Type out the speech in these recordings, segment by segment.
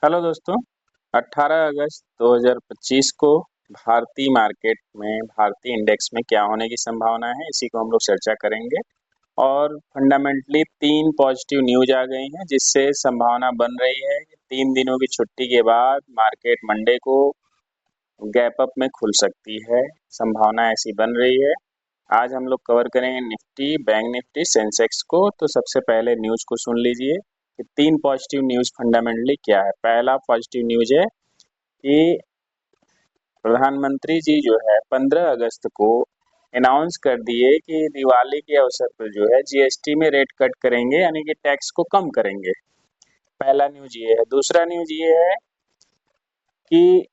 Hello दोस्तों। 18 अगस्त 2025 को भारतीय मार्केट में भारतीय इंडेक्स में क्या होने की संभावना है, इसी को हम लोग चर्चा करेंगे। और फंडामेंटली 3 पॉजिटिव न्यूज आ गई हैं, जिससे संभावना बन रही है कि 3 दिनों की छुट्टी के बाद मार्केट मंडे को गैप अप में खुल सकती है। संभावना ऐसी बन रही है। आज हम लोग कवर करेंगे निफ्टी, बैंक निफ्टी, सेंसेक्स को। तो सबसे पहले न्यूज को सुन लीजिए कि 3 पॉजिटिव न्यूज फंडामेंटली क्या है। पहला पॉजिटिव न्यूज है कि प्रधानमंत्री जी जो है 15 अगस्त को अनाउंस कर दिए कि दिवाली के अवसर पर जो है जीएसटी में रेट कट करेंगे, यानी कि टैक्स को कम करेंगे। पहला न्यूज ये है। दूसरा न्यूज ये है कि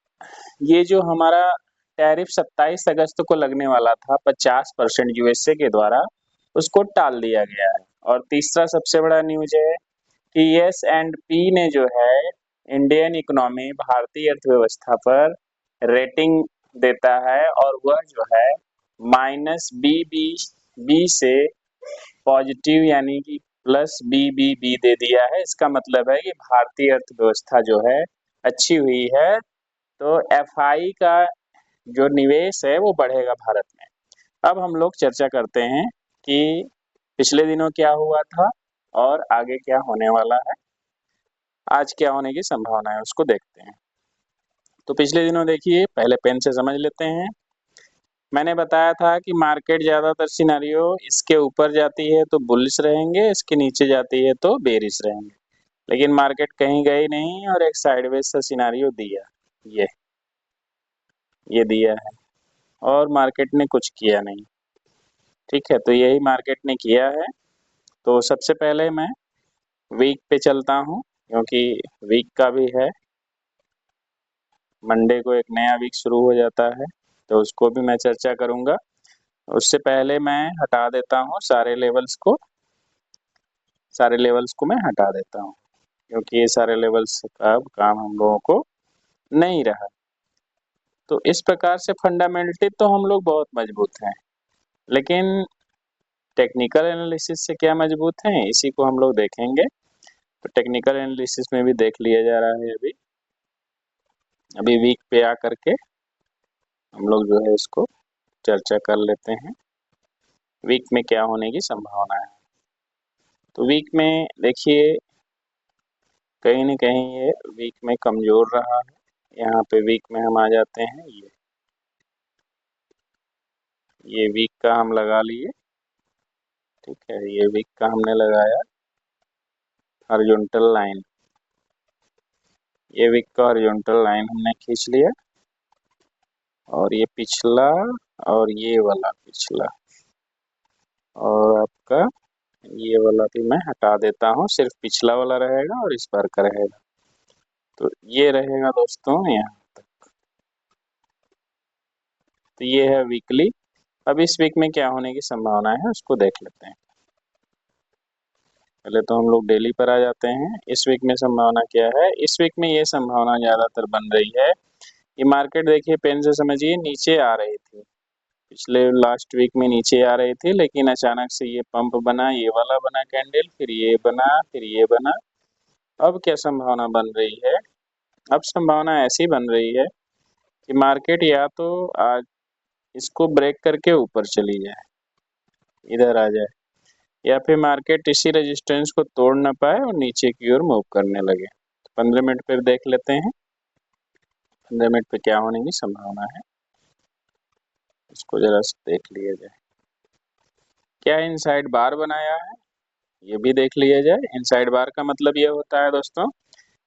ये जो हमारा टैरिफ 27 अगस्त को लगने वाला था 50% यूएसए के द्वारा, उसको टाल दिया गया है। और तीसरा सबसे बड़ा न्यूज है कि एस एंड पी ने जो है इंडियन इकोनॉमी, भारतीय अर्थव्यवस्था पर रेटिंग देता है, और वह जो है -बी से पॉजिटिव यानी कि +BBB दे दिया है। इसका मतलब है कि भारतीय अर्थव्यवस्था जो है अच्छी हुई है, तो एफआई का जो निवेश है वो बढ़ेगा भारत में। अब हम लोग चर्चा करते हैं कि पिछले दिनों क्या हुआ था और आगे क्या होने वाला है, आज क्या होने की संभावना है, उसको देखते हैं। तो पिछले दिनों देखिए, पहले पेन से समझ लेते हैं। मैंने बताया था कि मार्केट ज़्यादातर सिनेरियो इसके ऊपर जाती है तो बुलिश रहेंगे, इसके नीचे जाती है तो बेरिश रहेंगे। लेकिन मार्केट कहीं गई नहीं और एक साइडवेज सा सिनेरियो दिया, ये ये दिया है, और मार्केट ने कुछ किया नहीं। ठीक है, तो यही मार्केट ने किया है। तो सबसे पहले मैं वीक पे चलता हूँ, क्योंकि वीक का भी है। मंडे को एक नया वीक शुरू हो जाता है, तो उसको भी मैं चर्चा करूँगा। उससे पहले मैं हटा देता हूँ सारे लेवल्स को मैं हटा देता हूँ, क्योंकि ये सारे लेवल्स का अब काम हम लोगों को नहीं रहा। तो इस प्रकार से फंडामेंटली तो हम लोग बहुत मजबूत हैं, लेकिन टेक्निकल एनालिसिस से क्या मजबूत हैं, इसी को हम लोग देखेंगे। तो टेक्निकल एनालिसिस में भी देख लिया जा रहा है। अभी वीक पे आकर के हम लोग जो है इसको चर्चा कर लेते हैं, वीक में क्या होने की संभावना है। तो वीक में देखिए, कहीं न कहीं ये वीक में कमज़ोर रहा है। यहाँ पे वीक में हम आ जाते हैं, ये वीक का हम लगा लिए। ठीक है, ये वीक का हमने लगाया हॉरिजॉन्टल लाइन, ये वीक का हॉरिजॉन्टल लाइन हमने खींच लिया, और ये पिछला और ये वाला पिछला, और आपका ये वाला भी मैं हटा देता हूँ, सिर्फ पिछला वाला रहेगा और इस बार का रहेगा। तो ये रहेगा दोस्तों यहाँ तक। तो ये है वीकली। अब इस वीक में क्या होने की संभावना है उसको देख लेते हैं। पहले तो हम लोग डेली पर आ जाते हैं। इस वीक में संभावना क्या है? इस वीक में ये संभावना ज़्यादातर बन रही है कि मार्केट देखिए, पेन से समझिए, नीचे आ रही थी। पिछले लास्ट वीक में नीचे आ रही थी, लेकिन अचानक से ये पंप बना, ये वाला बना कैंडल, फिर ये बना, फिर ये बना। अब क्या संभावना बन रही है? अब संभावना ऐसी बन रही है कि मार्केट या तो आज इसको ब्रेक करके ऊपर चली जाए, इधर आ जाए, या फिर मार्केट इसी रेजिस्टेंस को तोड़ ना पाए और नीचे की ओर मूव करने लगे। तो 15 मिनट पर देख लेते हैं, 15 मिनट पे क्या होने की संभावना है, इसको जरा से देख लिया जाए। क्या इनसाइड बार बनाया है, ये भी देख लिया जाए। इनसाइड बार का मतलब ये होता है दोस्तों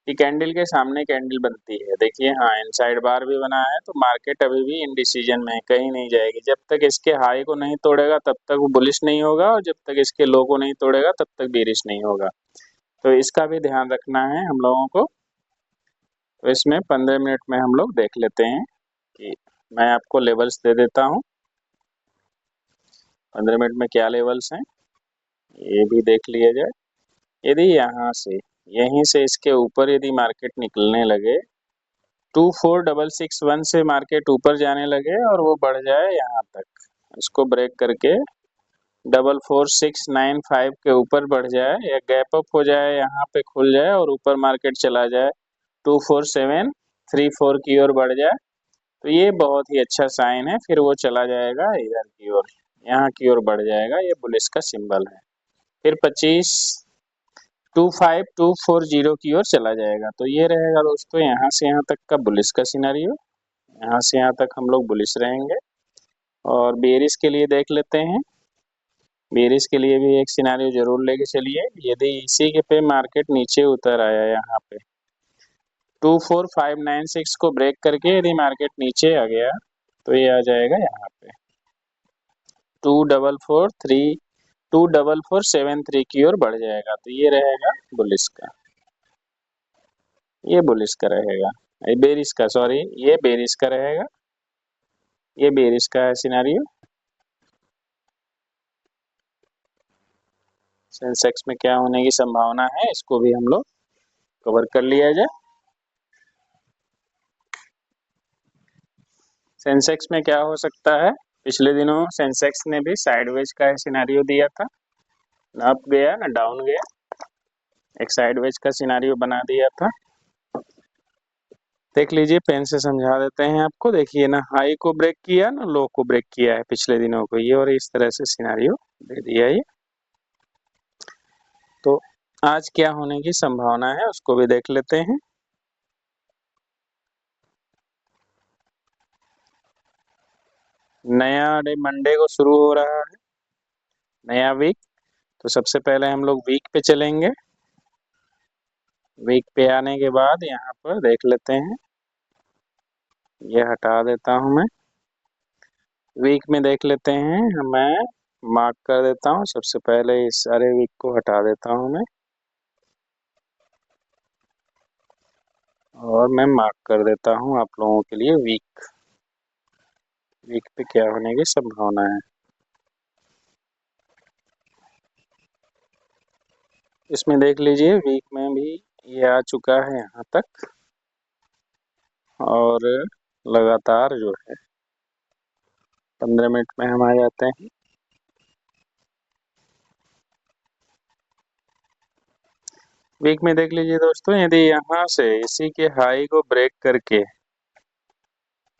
कि कैंडल के सामने कैंडल बनती है। देखिए, हाँ, इनसाइड बार भी बना है, तो मार्केट अभी भी इंडिसीजन में है, कहीं नहीं जाएगी। जब तक इसके हाई को नहीं तोड़ेगा तब तक वो बुलिश नहीं होगा, और जब तक इसके लो को नहीं तोड़ेगा तब तक बेरिश नहीं होगा। तो इसका भी ध्यान रखना है हम लोगों को। तो इसमें 15 मिनट में हम लोग देख लेते हैं कि मैं आपको लेवल्स दे देता हूँ। 15 मिनट में क्या लेवल्स हैं ये भी देख लिया जाए। यदि यहाँ से, यहीं से इसके ऊपर यदि मार्केट निकलने लगे, 2466 से मार्केट ऊपर जाने लगे और वो बढ़ जाए यहाँ तक, इसको ब्रेक करके 44695 के ऊपर बढ़ जाए, या गैप अप हो जाए, यहाँ पे खुल जाए और ऊपर मार्केट चला जाए 24734 की ओर बढ़ जाए तो ये बहुत ही अच्छा साइन है। फिर वो चला जाएगा इधर की ओर, यहाँ की ओर बढ़ जाएगा, ये बुलिश का सिंबल है। फिर 25240 की ओर चला जाएगा। तो ये रहेगा दोस्तों यहाँ से यहाँ तक का बुलिश का सिनेरियो। यहाँ से यहाँ तक हम लोग बुलिश रहेंगे। और बेरिश के लिए देख लेते हैं। बेरिश के लिए भी एक सिनेरियो जरूर लेके चलिए। यदि इसी के पे मार्केट नीचे उतर आया यहाँ पे 24596 को ब्रेक करके यदि मार्केट नीचे आ गया तो ये आ जाएगा यहाँ पे 24473 की ओर बढ़ जाएगा। तो ये रहेगा बुलिश का, ये बुलिश का रहेगा, ये बेरिश का, सॉरी ये बेरिश का रहेगा, ये बेरिश का है सिनेरियो। सेंसेक्स में क्या होने की संभावना है इसको भी हम लोग कवर कर लिया जाए। सेंसेक्स में क्या हो सकता है, पिछले दिनों सेंसेक्स ने भी साइडवेज का सिनेरियो दिया था, ना अप गया ना डाउन गया, एक साइडवेज का सिनेरियो बना दिया था। देख लीजिए, पेन से समझा देते हैं आपको। देखिए ना, हाई को ब्रेक किया ना लो को ब्रेक किया है पिछले दिनों को, ये और इस तरह से सिनेरियो दे दिया ये। तो आज क्या होने की संभावना है उसको भी देख लेते हैं। नया डे मंडे को शुरू हो रहा है, नया वीक। तो सबसे पहले हम लोग वीक पे चलेंगे। वीक पे आने के बाद यहाँ पर देख लेते हैं, ये हटा देता हूँ मैं। वीक में देख लेते हैं, मैं मार्क कर देता हूँ। सबसे पहले इस सारे वीक को हटा देता हूँ मैं, और मैं मार्क कर देता हूँ आप लोगों के लिए वीक। वीक पे क्या होने की संभावना है इसमें देख लीजिए। वीक में भी ये आ चुका है यहाँ तक, और लगातार जो है 15 मिनट में हम आ जाते हैं। वीक में देख लीजिए दोस्तों, यदि यहाँ से इसी के हाई को ब्रेक करके,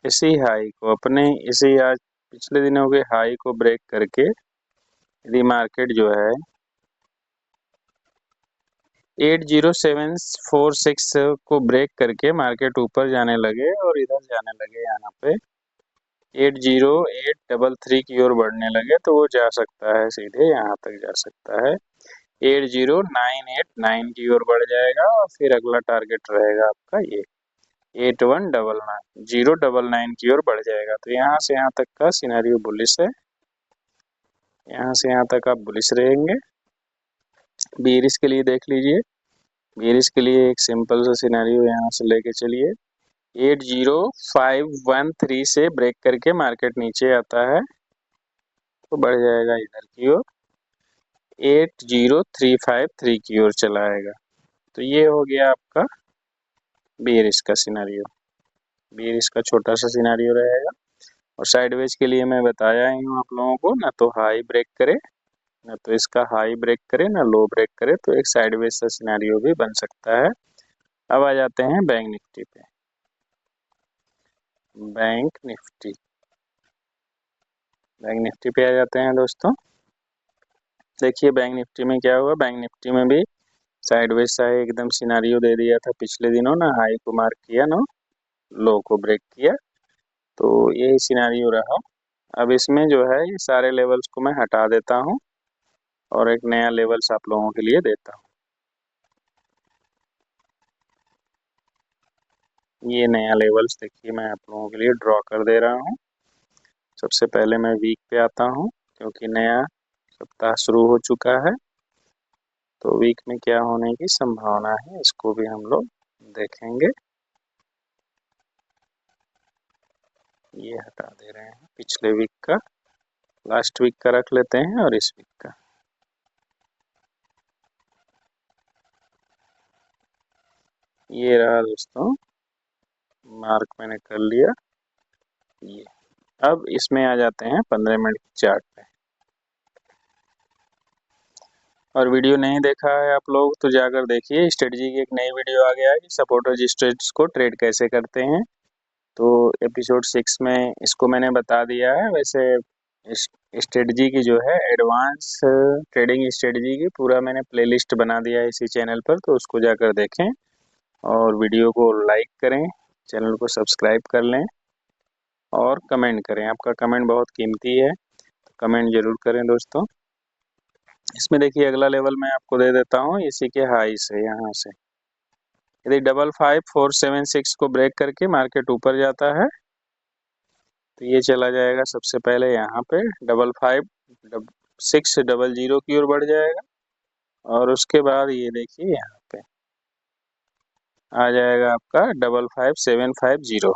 इसी हाई को अपने इसी आज पिछले दिनों के हाई को ब्रेक करके यदि मार्केट जो है 80746 को ब्रेक करके मार्केट ऊपर जाने लगे और इधर जाने लगे, यहाँ पे 80833 की ओर बढ़ने लगे, तो वो जा सकता है सीधे यहाँ तक जा सकता है, 80989 की ओर बढ़ जाएगा। और फिर अगला टारगेट रहेगा आपका ये 8199 की ओर बढ़ जाएगा। तो यहाँ से यहाँ तक का सिनेरियो बुलिश है, यहाँ से यहाँ तक आप बुलिश रहेंगे। बेरिश के लिए देख लीजिए, बेरिश के लिए एक सिंपल सा सिनेरियो यहाँ से लेके चलिए। 80513 से ब्रेक करके मार्केट नीचे आता है तो बढ़ जाएगा इधर की ओर 80353 की ओर चला आएगा। तो ये हो गया आपका बेरिश का सिनेरियो, बेरिश का छोटा सा सिनेरियो रहेगा। और साइडवेज के लिए मैं बताया ही हूँ आप लोगों को, ना तो हाई ब्रेक करे, ना तो इसका हाई ब्रेक करे, ना लो ब्रेक करे, तो एक साइडवेज सा सिनेरियो भी बन सकता है। अब आ जाते हैं बैंक निफ्टी पे। बैंक निफ्टी, बैंक निफ्टी पे आ जाते हैं दोस्तों। देखिए बैंक निफ्टी में क्या हुआ, बैंक निफ्टी में भी साइडवेज सा एकदम सिनेरियो दे दिया था पिछले दिनों, ना हाई को मार्क किया ना लो को ब्रेक किया, तो यही सिनेरियो रहा। अब इसमें जो है ये सारे लेवल्स को मैं हटा देता हूँ और एक नया लेवल्स आप लोगों के लिए देता हूँ। ये नया लेवल्स देखिए मैं आप लोगों के लिए ड्रॉ कर दे रहा हूँ। सबसे पहले मैं वीक पे आता हूँ, क्योंकि नया सप्ताह शुरू हो चुका है। तो वीक में क्या होने की संभावना है इसको भी हम लोग देखेंगे। ये हटा दे रहे हैं, पिछले वीक का, लास्ट वीक का रख लेते हैं और इस वीक का। ये रहा दोस्तों, मार्क मैंने कर लिया ये। अब इसमें आ जाते हैं 15 मिनट की चार्ट पे। और वीडियो नहीं देखा है आप लोग तो जाकर देखिए, स्ट्रेटजी की एक नई वीडियो आ गया है कि सपोर्ट रजिस्टर्स को ट्रेड कैसे करते हैं। तो एपिसोड 6 में इसको मैंने बता दिया है। वैसे स्ट्रेटजी की जो है एडवांस ट्रेडिंग स्ट्रेटजी की पूरा मैंने प्लेलिस्ट बना दिया है इसी चैनल पर, तो उसको जाकर देखें और वीडियो को लाइक करें, चैनल को सब्सक्राइब कर लें और कमेंट करें। आपका कमेंट बहुत कीमती है, तो कमेंट ज़रूर करें दोस्तों। इसमें देखिए अगला लेवल मैं आपको दे देता हूँ इसी के हाई से, यहाँ से यदि 55476 को ब्रेक करके मार्केट ऊपर जाता है तो ये चला जाएगा सबसे पहले यहाँ पे 55600 की ओर बढ़ जाएगा और उसके बाद ये देखिए यहाँ पे आ जाएगा आपका 55750।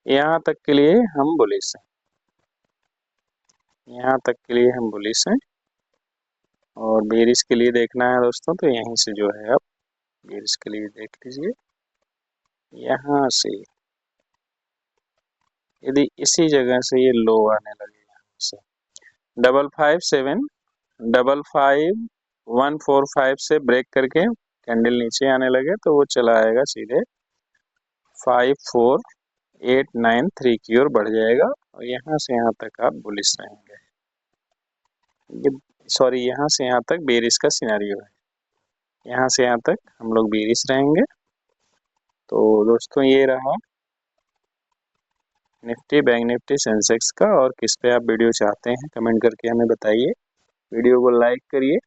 यहाँ तक के लिए हम बुलिश हैं, यहाँ तक के लिए हम बुलिश हैं। और बेरिश के लिए देखना है दोस्तों तो यहीं से जो है आप बेरिश के लिए देख लीजिए, यहाँ से यदि इसी जगह से ये लो आने लगे यहाँ से 55755 से ब्रेक करके कैंडल नीचे आने लगे तो वो चला आएगा सीधे 54893 की ओर बढ़ जाएगा और यहाँ से यहाँ तक आप बुलिश रहेंगे। ये सॉरी, यहाँ से यहाँ तक बेरिश का सिनेरियो है, यहाँ से यहाँ तक हम लोग बेरिश रहेंगे। तो दोस्तों ये रहा निफ्टी, बैंक निफ्टी, सेंसेक्स का। और किस पे आप वीडियो चाहते हैं कमेंट करके हमें बताइए। वीडियो को लाइक करिए,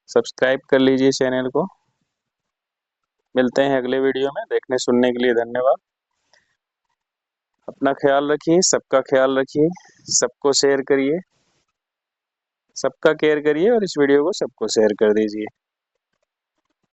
सब्सक्राइब कर लीजिए चैनल को। मिलते हैं अगले वीडियो में। देखने सुनने के लिए धन्यवाद। अपना ख्याल रखिए, सबका ख्याल रखिए, सबको शेयर करिए, सबका केयर करिए और इस वीडियो को सबको शेयर कर दीजिए।